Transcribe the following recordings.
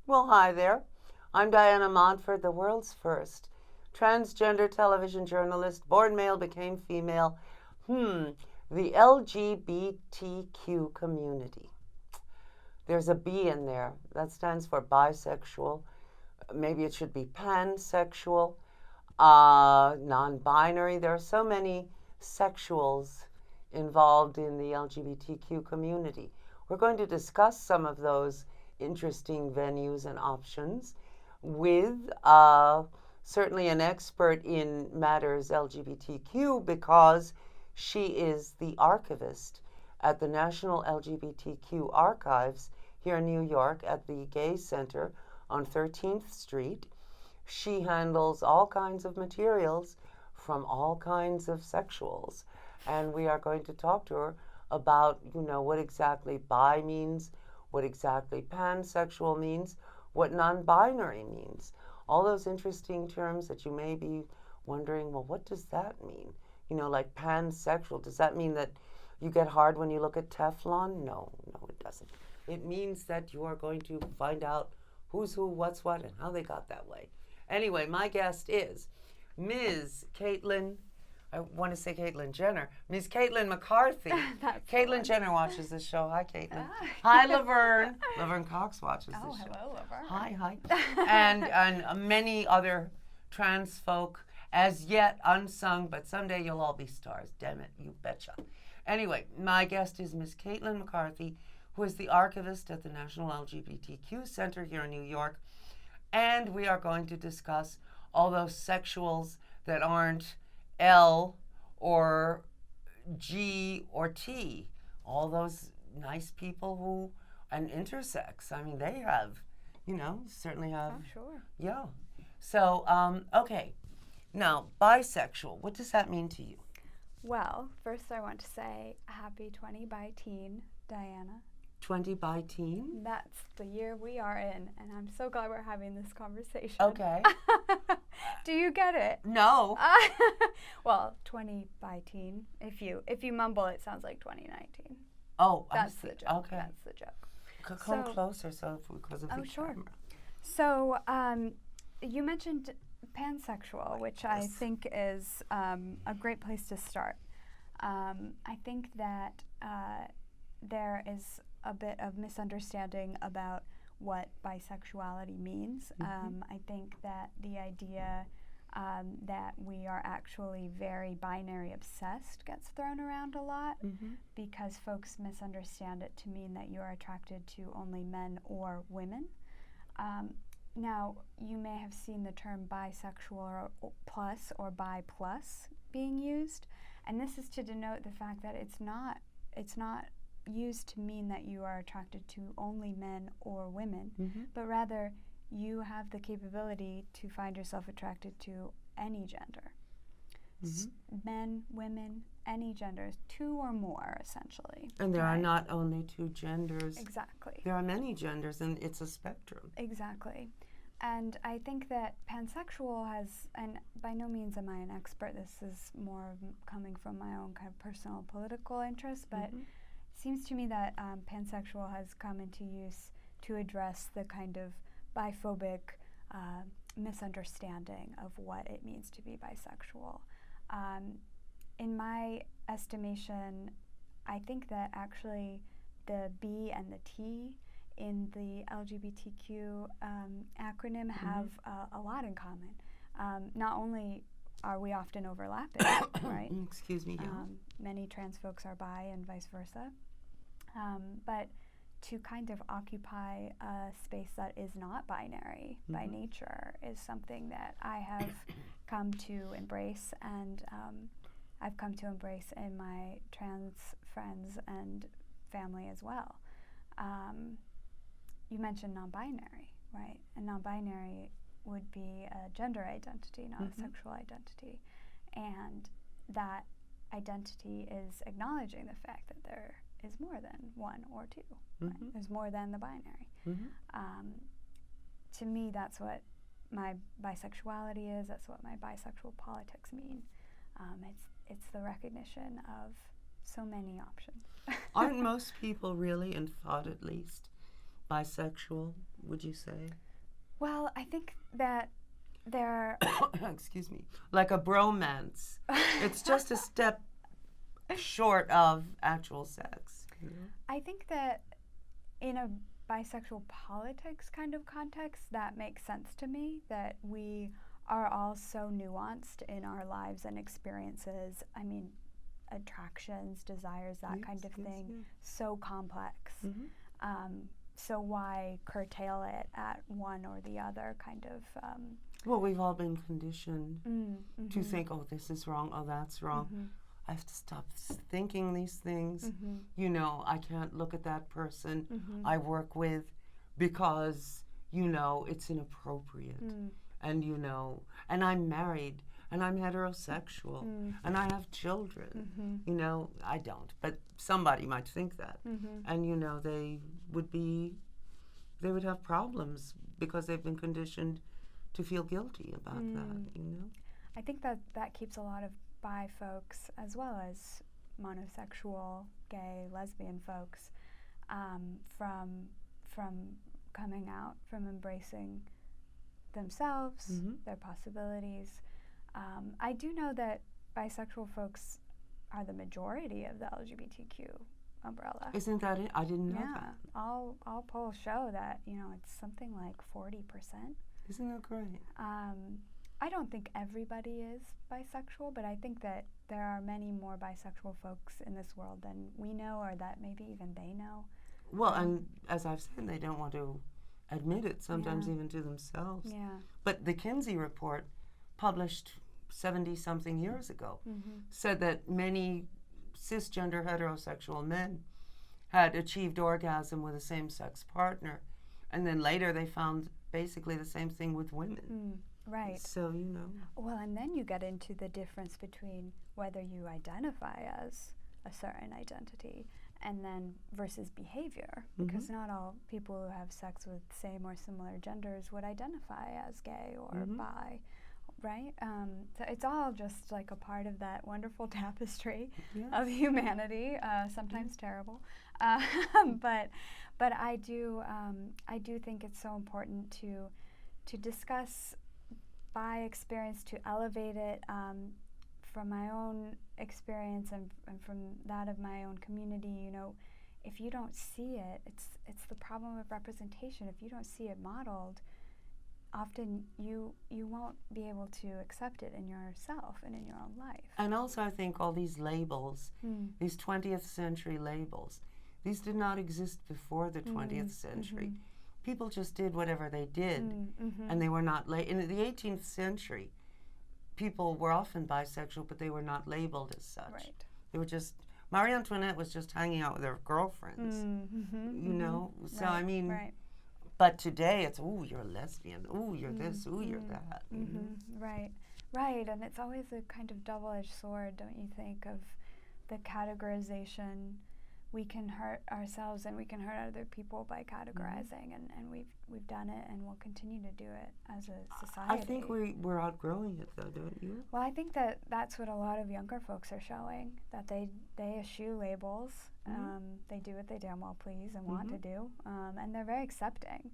Well, hi there. I'm Diana Montford, the world's first transgender television journalist. Born male, became female. The LGBTQ community. There's a B in there. That stands for bisexual. Maybe it should be pansexual, non binary. There are so many sexuals involved in the LGBTQ community. We're going to discuss some of those interesting venues and options with certainly an expert in matters LGBTQ because she is the archivist at the National LGBTQ Archives here in New York at the Gay Center on 13th Street. She handles all kinds of materials from all kinds of sexuals. And we are going to talk to her about, what exactly bi means, what exactly pansexual means, what non-binary means. All those interesting terms that you may be wondering, well, what does that mean? Like pansexual, does that mean that you get hard when you look at Teflon? No, it doesn't. It means that you are going to find out who's who, what's what, and how they got that way. Anyway, my guest is Ms. Caitlin, I want to say Caitlyn Jenner, Ms. Caitlin McCarthy. Caitlyn Jenner watches this show. Hi, Caitlin. Hi, Laverne. Laverne Cox watches this show. Hello, Laverne. Hi. and many other trans folk, as yet unsung, but someday you'll all be stars. Damn it, you betcha. Anyway, my guest is Ms. Caitlin McCarthy, who is the archivist at the National LGBTQ Center here in New York. And we are going to discuss all those sexuals that aren't L or G or T. All those nice people who, and intersex. I mean, they have, certainly have. Oh, sure. Yeah. So, okay. Now, bisexual, what does that mean to you? Well, first I want to say happy 20 by teen, Diana. 20 by teen? That's the year we are in, and I'm so glad we're having this conversation. Okay. Do you get it? No. Well, 20 by teen. If you mumble, it sounds like 2019. Oh, that's the joke. Okay. That's the joke. Come closer, because of the sure. camera. So, you mentioned pansexual, which I think is a great place to start. I think that there is a bit of misunderstanding about what bisexuality means. I think that the idea that we are actually very binary obsessed gets thrown around a lot because folks misunderstand it to mean that you are attracted to only men or women. Now, you may have seen the term bisexual or plus or bi plus being used, and this is to denote the fact that it's not used to mean that you are attracted to only men or women, but rather you have the capability to find yourself attracted to any gender. Men, women, any genders, two or more, essentially. And there are not only two genders. Exactly. There are many genders, and it's a spectrum. Exactly. And I think that pansexual has, and by no means am I an expert, this is more coming from my own kind of personal political interest, but it seems to me that pansexual has come into use to address the kind of biphobic misunderstanding of what it means to be bisexual. In my estimation, I think that actually the B and the T in the LGBTQ acronym have a lot in common. Not only are we often overlapping, right? Excuse me. Yeah. Many trans folks are bi and vice versa. But to kind of occupy a space that is not binary by nature is something that I have come to embrace, and I've come to embrace in my trans friends and family as well. You mentioned non-binary, right? And non-binary would be a gender identity, not a sexual identity. And that identity is acknowledging the fact that there is more than one or two. Right? There's more than the binary. To me, that's what my bisexuality is. That's what my bisexual politics mean. It's the recognition of so many options. Aren't most people really, in thought at least, bisexual, would you say? Well, I think that there. Excuse me. Like a bromance. It's just a step short of actual sex. You know? I think that in a bisexual politics kind of context, that makes sense to me, that we are all so nuanced in our lives and experiences. I mean, attractions, desires, that kind of thing, so complex. So why curtail it at one or the other kind of? Well, we've all been conditioned to think, oh, this is wrong, oh, that's wrong. I have to stop thinking these things. You know, I can't look at that person I work with because, you know, it's inappropriate. And, you know, and I'm married and I'm heterosexual and I have children. You know, I don't, but somebody might think that. And, you know, they would have problems because they've been conditioned to feel guilty about that, you know? I think that keeps a lot of bi folks, as well as monosexual, gay, lesbian folks, from coming out, from embracing themselves, their possibilities. I do know that bisexual folks are the majority of the LGBTQ umbrella. Isn't that it? I didn't know that. All polls show that, you know, it's something like 40%. Isn't that great? I don't think everybody is bisexual, but I think that there are many more bisexual folks in this world than we know, or that maybe even they know. Well, and as I've said, they don't want to admit it, sometimes even to themselves. Yeah. But the Kinsey report, published 70-something years ago, said that many cisgender heterosexual men had achieved orgasm with a same-sex partner, and then later they found basically the same thing with women. Right. So, you know. Well, and then you get into the difference between whether you identify as a certain identity and then versus behavior, because not all people who have sex with same or similar genders would identify as gay or bi, right? So it's all just like a part of that wonderful tapestry of humanity, sometimes terrible, but I do think it's so important to discuss bi experience, to elevate it from my own experience and from that of my own community. You know, if you don't see it, it's the problem of representation. If you don't see it modeled, often you won't be able to accept it in yourself and in your own life. And also I think all these labels, these 20th century labels, these did not exist before the 20th century. People just did whatever they did, and they were not in the 18th century, people were often bisexual, but they were not labeled as such. Right. They were just, Marie Antoinette was just hanging out with her girlfriends, you know? So, I mean, but today it's, ooh, you're a lesbian, ooh, you're this, ooh, you're that. Right, right, and it's always a kind of double-edged sword, don't you think, of the categorization. We can hurt ourselves and we can hurt other people by categorizing, and we've done it and we'll continue to do it as a society. I think we're outgrowing it though, don't you? Well, I think that's what a lot of younger folks are showing, that they eschew labels. They do what they damn well please and want to do, and they're very accepting.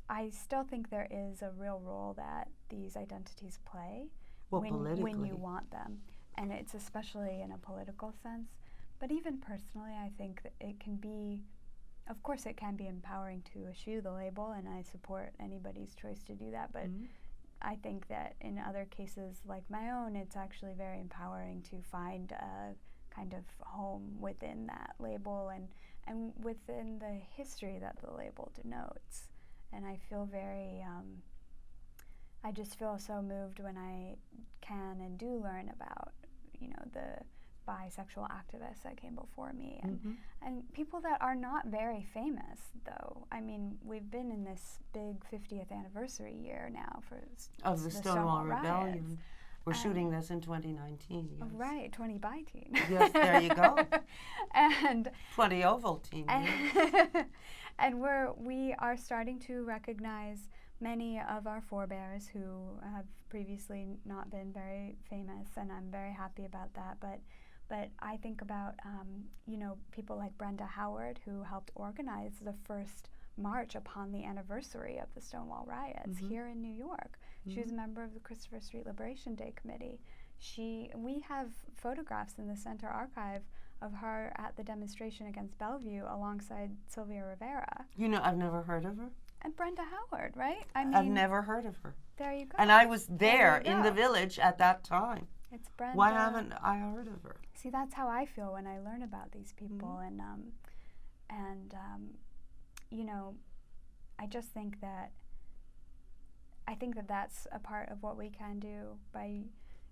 I still think there is a real role that these identities play when you want them, and it's especially in a political sense. But even personally, I think that it can be, of course it can be empowering to eschew the label, and I support anybody's choice to do that, but I think that in other cases like my own, it's actually very empowering to find a kind of home within that label and within the history that the label denotes. And I feel very, I just feel so moved when I can and do learn about, you know, the bisexual activists that came before me, and people that are not very famous, though. I mean, we've been in this big 50th anniversary year now of the Stonewall Rebellion. We're shooting this in 2019. Yes. Right, 20 by teen. Yes, there you go. And 20 Ovaltine. And we are starting to recognize many of our forebears who have previously not been very famous, and I'm very happy about that. But But I think about, people like Brenda Howard, who helped organize the first march upon the anniversary of the Stonewall riots here in New York. She was a member of the Christopher Street Liberation Day Committee. We have photographs in the Center Archive of her at the demonstration against Bellevue alongside Sylvia Rivera. I've never heard of her. And Brenda Howard, right? I've never heard of her. There you go. And I was there in the village at that time. It's Brenda. Why haven't I heard of her? See, that's how I feel when I learn about these people, and I just think that that's a part of what we can do by,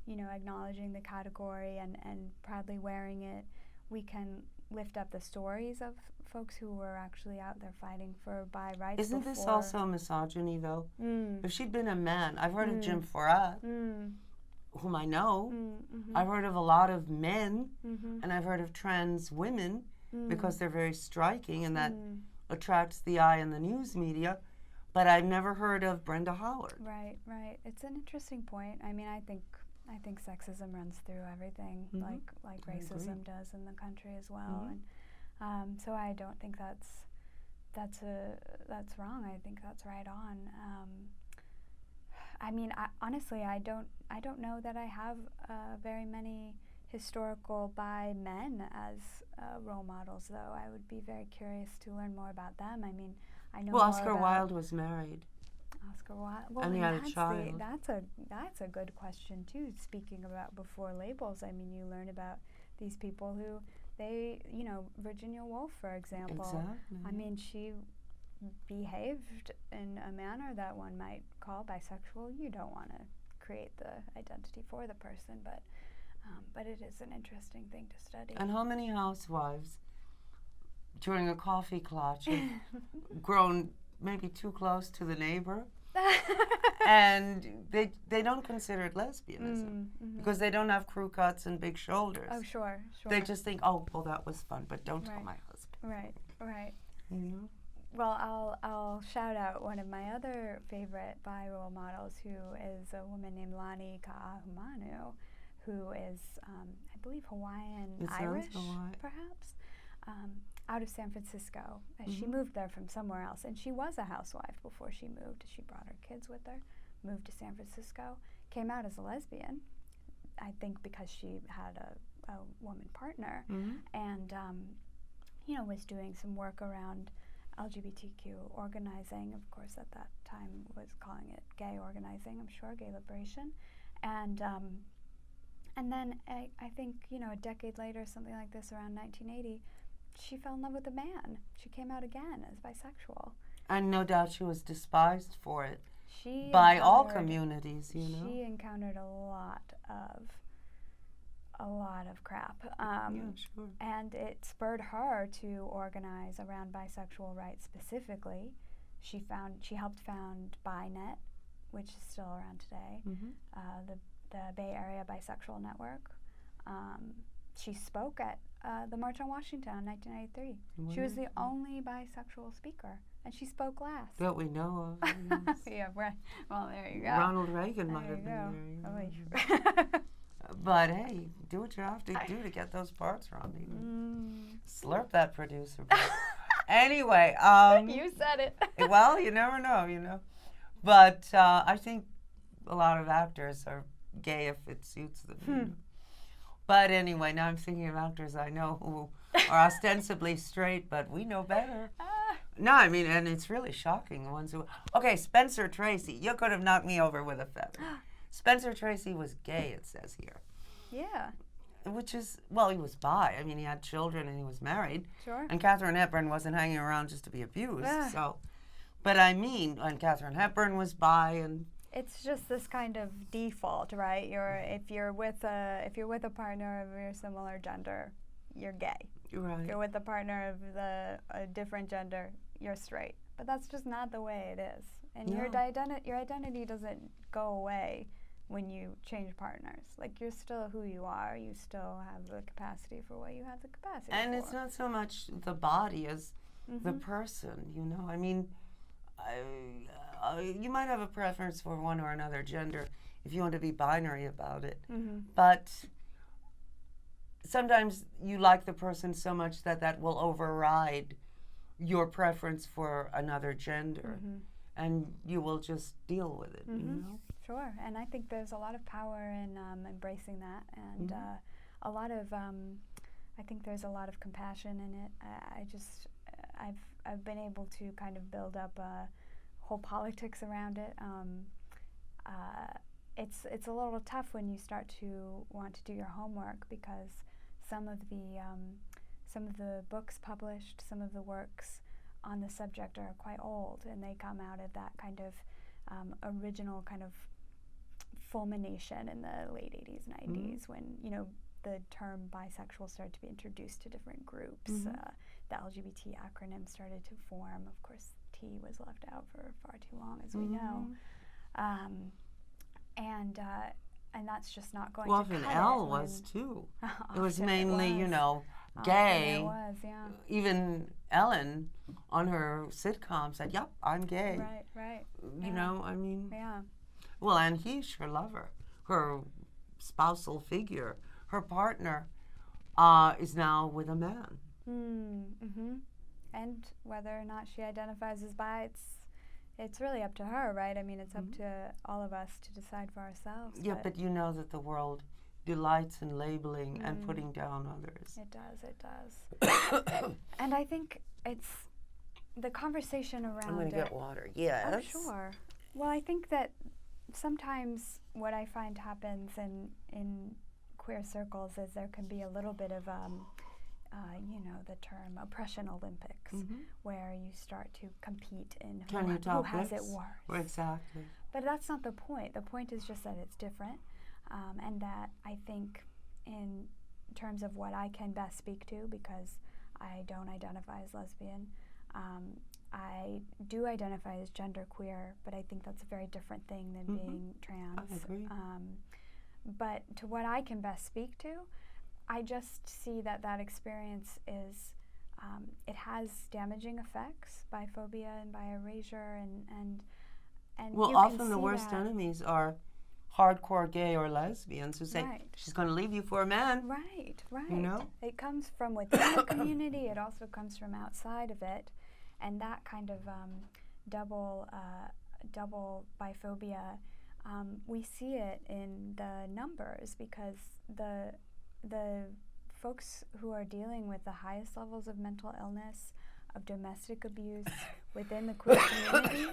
acknowledging the category and proudly wearing it. We can lift up the stories of folks who were actually out there fighting for bi rights. Isn't this also misogyny, though? If she'd been a man, I've heard of Jim Forat, whom I know. I've heard of a lot of men, and I've heard of trans women because they're very striking, and that attracts the eye in the news media. But I've never heard of Brenda Howard. Right. It's an interesting point. I mean, I think sexism runs through everything, like racism does in the country as well, and so I don't think that's wrong. I think that's right on. I mean, honestly, I don't know that I have very many historical bi men as role models, though. I would be very curious to learn more about them. I mean, I know. Well, Oscar Wilde was married. Oscar Wilde. Well, and he had a child. That's a good question too. Speaking about before labels, I mean, you learn about these people who Virginia Woolf, for example. Exactly. I mean, she behaved in a manner that one might call bisexual. You don't want to create the identity for the person, but it is an interesting thing to study. And how many housewives during a coffee clutch have grown maybe too close to the neighbor, and they don't consider it lesbianism because they don't have crew cuts and big shoulders. Oh, sure. They just think, oh, well, that was fun, but don't tell my husband. Right. Well, I'll shout out one of my other favorite bi role models, who is a woman named Lani Ka'ahumanu, who is, I believe, Hawaiian Irish, perhaps, out of San Francisco. She moved there from somewhere else, and she was a housewife before she moved. She brought her kids with her, moved to San Francisco, came out as a lesbian, I think because she had a woman partner, and was doing some work around LGBTQ organizing. Of course, at that time was calling it gay organizing, I'm sure, gay liberation. And then I think, a decade later, something like this, around 1980, she fell in love with a man. She came out again as bisexual. And no doubt she was despised for it by all communities, She encountered a lot of crap. Sure. And it spurred her to organize around bisexual rights specifically. She helped found BiNet, which is still around today, the Bay Area Bisexual Network. She spoke at the March on Washington in 1993. Wow. She was the only bisexual speaker, and she spoke last. That we know of. Yes. Yeah, right. Well, there you go. Ronald Reagan might have been there. But hey, do what you have to do to get those parts wrong. Slurp that producer. Anyway. You said it. Well, you never know, But I think a lot of actors are gay if it suits them. But anyway, now I'm thinking of actors I know who are ostensibly straight, but we know better. No, I mean, and it's really shocking, the ones who... Okay, Spencer Tracy. You could have knocked me over with a feather. Spencer Tracy was gay, it says here. Yeah. Which is, well, he was bi. I mean, he had children and he was married. Sure. And Katharine Hepburn wasn't hanging around just to be abused. So, but I mean, and Katharine Hepburn was bi, and... It's just this kind of default, right? If you're with a partner of your similar gender, you're gay. Right. If you're with a partner of a different gender, you're straight. But that's just not the way it is. And your identity doesn't go away when you change partners. Like, you're still who you are. You still have the capacity for what you have the capacity for. And it's not so much the body as the person, I mean, you might have a preference for one or another gender if you want to be binary about it. But sometimes you like the person so much that will override your preference for another gender, and you will just deal with it, you know? Sure, and I think there's a lot of power in embracing that, and a lot of, I think there's a lot of compassion in it. I've been able to kind of build up a whole politics around it. It's a little tough when you start to want to do your homework, because some of the books published, some of the works on the subject are quite old, and they come out of that kind of original kind of fulmination in the late 80s, 90s, when, you know, the term bisexual started to be introduced to different groups. The LGBT acronym started to form. Of course, T was left out for far too long, as we know. And that's just not going to cut it. Well, even L was too. It was mainly, you know, Often gay. it was, yeah. Even Ellen on her sitcom said, "Yep, I'm gay." Right. You know, I mean. Yeah. Well, and he's her lover, her spousal figure, her partner, is now with a man. And whether or not she identifies as bi, it's really up to her, right? I mean, it's up to all of us to decide for ourselves. Yeah, but you know that the world delights in labeling and putting down others. It does. And I think it's the conversation around I'm going to get water. Yes. Oh, sure. Well, I think that sometimes what I find happens in queer circles is there can be a little bit of you know, the term oppression Olympics, where you start to compete in who has it worse. Exactly. But that's not the point. The point is just that it's different, and that I think in terms of what I can best speak to, because I don't identify as lesbian, I do identify as genderqueer, but I think that's a very different thing than being trans. I agree. But to what I can best speak to, I just see that experience is, it has damaging effects, biphobia and bi-erasure, and well, you often can the see worst that. enemies are hardcore gay or lesbians who say, she's going to leave you for a man. Right. You know? It comes from within the community, it also comes from outside of it, and that kind of double biphobia, we see it in the numbers, because the folks who are dealing with the highest levels of mental illness, of domestic abuse within the queer community.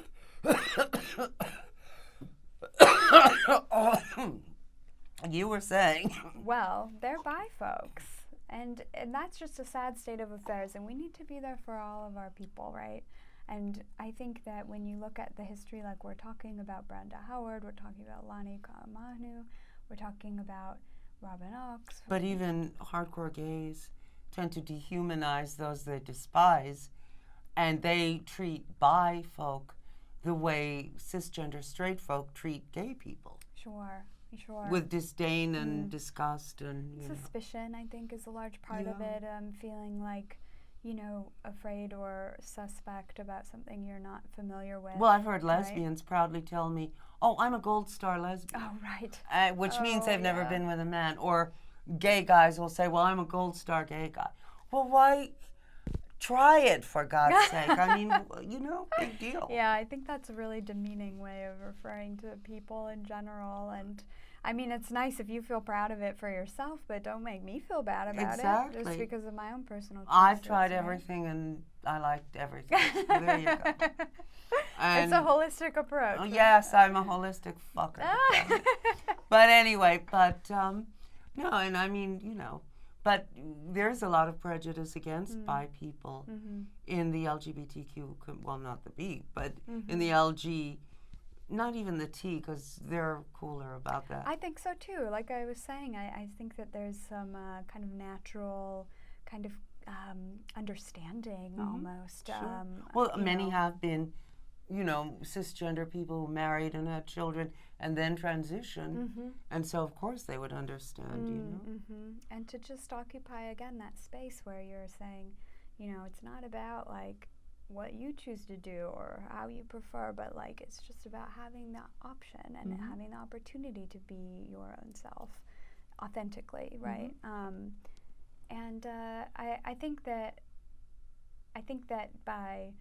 You were saying. Well, they're bi folks. And that's just a sad state of affairs, and we need to be there for all of our people, right? And I think that when you look at the history, like we're talking about Brenda Howard, we're talking about Lani Kaimanu, we're talking about Robin Ox. But even hardcore gays tend to dehumanize those they despise, and they treat bi folk the way cisgender straight folk treat gay people. Sure. With disdain and disgust and suspicion, I think, is a large part of it. Feeling like, you know, afraid or suspect about something you're not familiar with. Well, I've heard lesbians proudly tell me, "Oh, I'm a gold star lesbian." Oh, right. Which means they've never been with a man. Or gay guys will say, "Well, I'm a gold star gay guy." Well, why? Try it, for God's sake. I mean, you know, big deal. Yeah, I think that's a really demeaning way of referring to people in general. And I mean, it's nice if you feel proud of it for yourself, but don't make me feel bad about it just because of my own personal choices. I've tried everything, and I liked everything. So there you go. It's a holistic approach. Oh, yes, I'm a holistic fucker. But anyway, no, and I mean, you know, but there's a lot of prejudice against bi people in the LGBTQ, well, not the B, but in the LG, not even the T, because they're cooler about that. I think so too. Like I was saying, I think that there's some kind of natural kind of understanding almost. Sure. Well, many have been, you know, cisgender people who married and had children and then transitioned. And so, of course, they would understand, you know. And to just occupy, again, that space where you're saying, you know, it's not about, like, what you choose to do or how you prefer, but, like, it's just about having that option and having the opportunity to be your own self authentically, right? And I think that by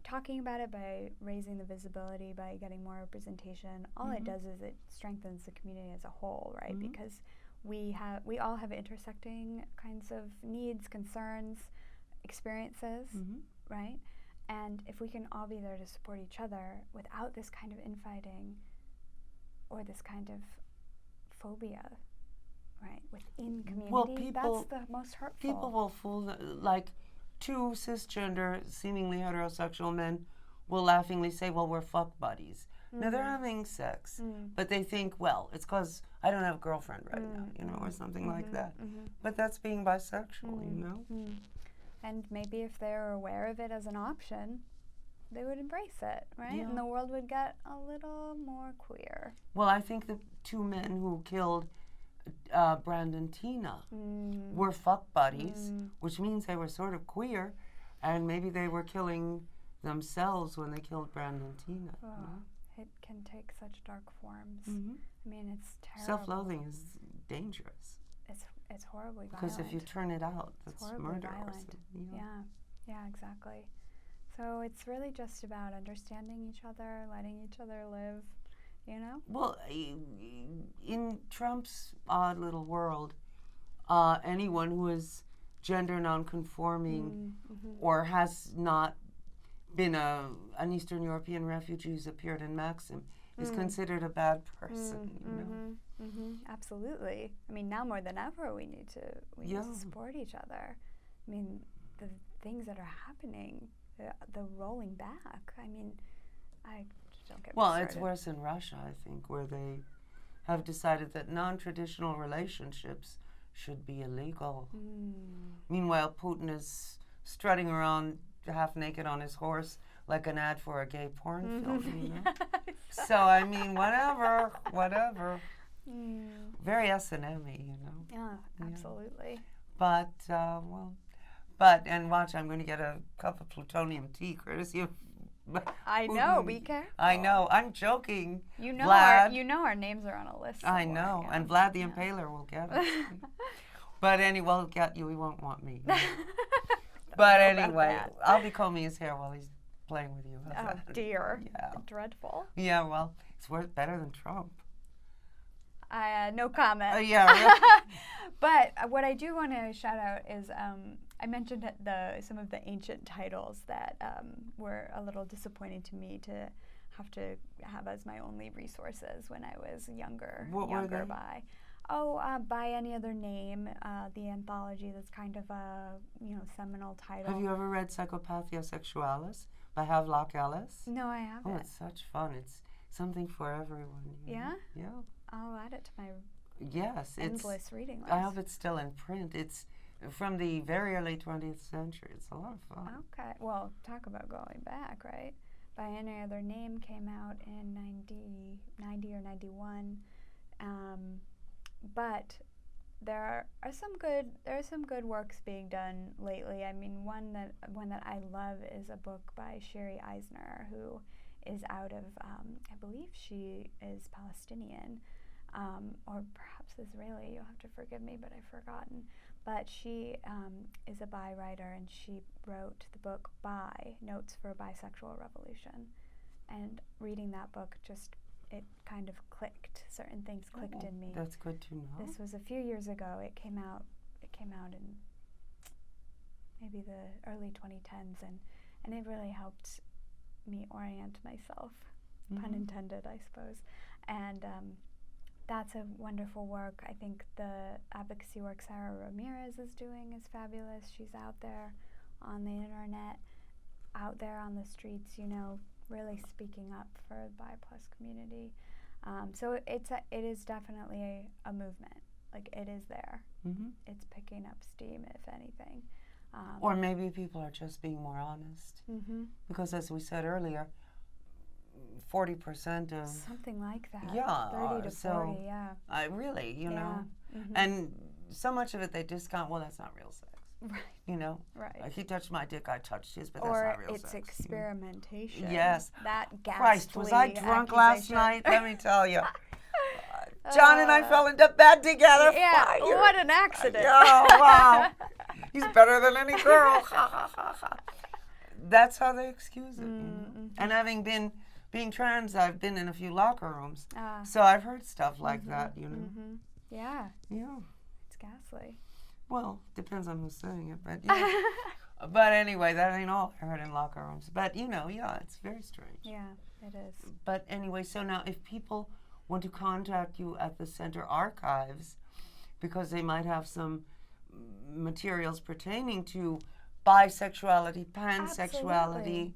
talking about it, by raising the visibility, by getting more representation, all it does is it strengthens the community as a whole, right? Because we all have intersecting kinds of needs, concerns, experiences, right? And if we can all be there to support each other without this kind of infighting or this kind of phobia, right, within community, that's the most hurtful. People will fool, like two cisgender, seemingly heterosexual men will laughingly say, well, we're fuck buddies. Now, they're having sex, but they think, well, it's because I don't have a girlfriend right now, you know, or something like that. But that's being bisexual, you know? And maybe if they're aware of it as an option, they would embrace it, right? Yeah. And the world would get a little more queer. Well, I think the two men who killed Brandon Tina were fuck buddies, which means they were sort of queer, and maybe they were killing themselves when they killed Brandon Tina. Oh, it can take such dark forms. I mean, it's terrible. Self-loathing is dangerous. It's horribly violent. Because if you turn it out, that's murder. Violent. Yeah, exactly. So it's really just about understanding each other, letting each other live, you know? Well, in Trump's odd little world, anyone who is gender non-conforming or has not been an Eastern European refugee who's appeared in Maxim is considered a bad person, you know? Absolutely. I mean, now more than ever, we need to support each other. I mean, the things that are happening, the rolling back. I mean, I just don't get. Well, it's worse in Russia, I think, where they have decided that non-traditional relationships should be illegal. Meanwhile, Putin is strutting around half naked on his horse like an ad for a gay porn film, you know? So, I mean, whatever. Very S&M-y, you know? Yeah, absolutely. But, and watch, I'm going to get a cup of plutonium tea, courtesy of I know, be careful. I know, I'm joking. You know, Vlad, our names are on a list. I know, yeah. and Vlad the Impaler will get us. But anyway, we'll get you, he won't want me. But anyway, I'll be combing his hair while he's playing with you. Oh, dear. Yeah. Dreadful. Yeah, well, it's better than Trump. No comment. Yeah, right. But what I do want to shout out is I mentioned some of the ancient titles that were a little disappointing to me to have as my only resources when I was younger. What were they? By Any Other Name, the anthology that's kind of a seminal title. Have you ever read Pan Sexuality by Havelock Ellis? No, I haven't. Oh, it's such fun. It's something for everyone. Yeah? Yeah. I'll add it to my endless reading list. I hope it's still in print. It's from the very early 20th century. It's a lot of fun. Okay. Well, talk about going back, right? By Any Other Name came out in 90 or 91. But there are some good works being done lately. I mean, one that I love is a book by Sherry Eisner, who is out of I believe she is Palestinian, or perhaps Israeli. You'll have to forgive me, but I've forgotten. But she is a bi writer, and she wrote the book Bi: Notes for a Bisexual Revolution. And reading that book it kind of clicked. Certain things clicked in me. That's good to know. This was a few years ago. It came out in maybe the early 2010s, and it really helped me orient myself, pun intended, I suppose. And that's a wonderful work. I think the advocacy work Sarah Ramirez is doing is fabulous. She's out there on the internet, out there on the streets, really speaking up for the BI+ community. So it is definitely a movement. Like, it is there. It's picking up steam, if anything. Or maybe people are just being more honest. Because as we said earlier, 40% of... Something like that. Yeah. 30 to 40, yeah. Really, know. And so much of it they discount, well, that's not real sex. Right. Right. He touched my dick, I touched his, but that's not real sex. Or it's experimentation. Yes. That ghastly Christ, was I drunk last night? Let me tell you. John and I fell into bed together. Yeah, Fire. what an accident. Oh, wow. He's better than any girl. Ha, ha, ha, ha. That's how they excuse it. Mm-hmm. And having being trans, I've been in a few locker rooms. Ah. So I've heard stuff like that, you know. Mm-hmm. Yeah. Yeah. It's ghastly. Well, depends on who's saying it, but yeah. But anyway, that ain't all I heard in locker rooms. But, you know, yeah, it's very strange. Yeah, it is. But anyway, so now if people want to contact you at the Center archives, because they might have some materials pertaining to bisexuality, pansexuality,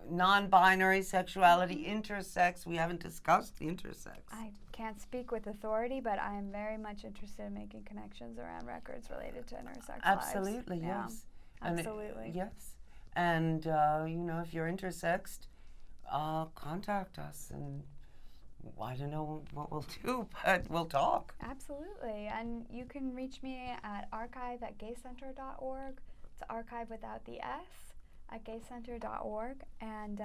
non-binary sexuality, intersex. We haven't discussed the intersex. I can't speak with authority, but I am very much interested in making connections around records related to intersex Absolutely, lives. yes. Yeah, absolutely. Yes. And, you know, if you're intersexed, contact us. And I don't know what we'll do, but we'll talk. Absolutely. And you can reach me at archive@gaycenter.org. It's archive without the S at gaycenter.org. And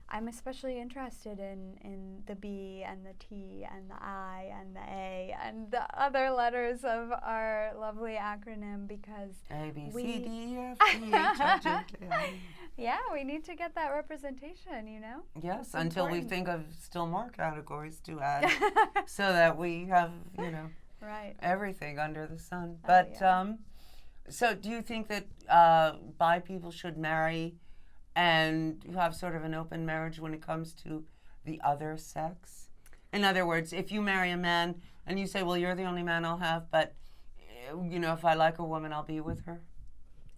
I'm especially interested in the B and the T and the I and the A and the other letters of our lovely acronym because A, B, C, D, F, G, H, I, J, K, L, M, N. Yeah, we need to get that representation, you know? Yes, It's until important. we think of still more categories to add so that we have, you know, right. everything under the sun. Oh, But yeah. so do you think that bi people should marry and have sort of an open marriage when it comes to the other sex? In other words, if you marry a man and you say, well, you're the only man I'll have, but, you know, if I like a woman, I'll be with her?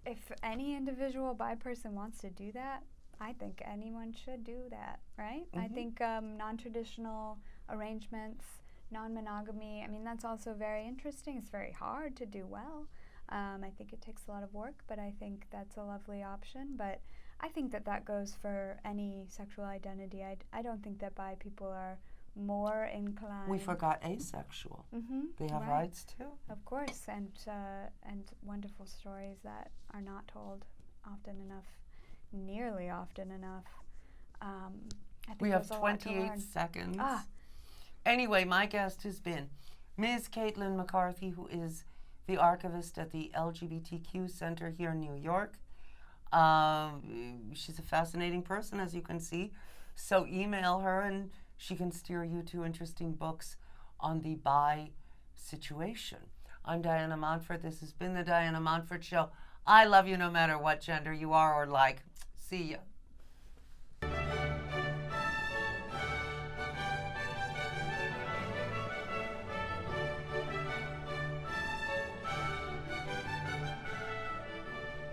If any individual bi person wants to do that, I think anyone should do that, right? I think non-traditional arrangements, non-monogamy, I mean, that's also very interesting. It's very hard to do well. I think it takes a lot of work, but I think that's a lovely option. But I think that that goes for any sexual identity. I don't think that bi people are more inclined. We forgot asexual. Mm-hmm, They have right. rights too. Of course, and wonderful stories that are not told often enough, nearly often enough. I think We have there's a lot to 28 learn. seconds. Ah. Anyway, my guest has been Ms. Caitlin McCarthy, who is the archivist at the LGBTQ Center here in New York. She's a fascinating person, as you can see. So email her and she can steer you to interesting books on the bi situation. I'm Diana Montford. This has been the Diana Montford Show. I love you no matter what gender you are or like. See ya.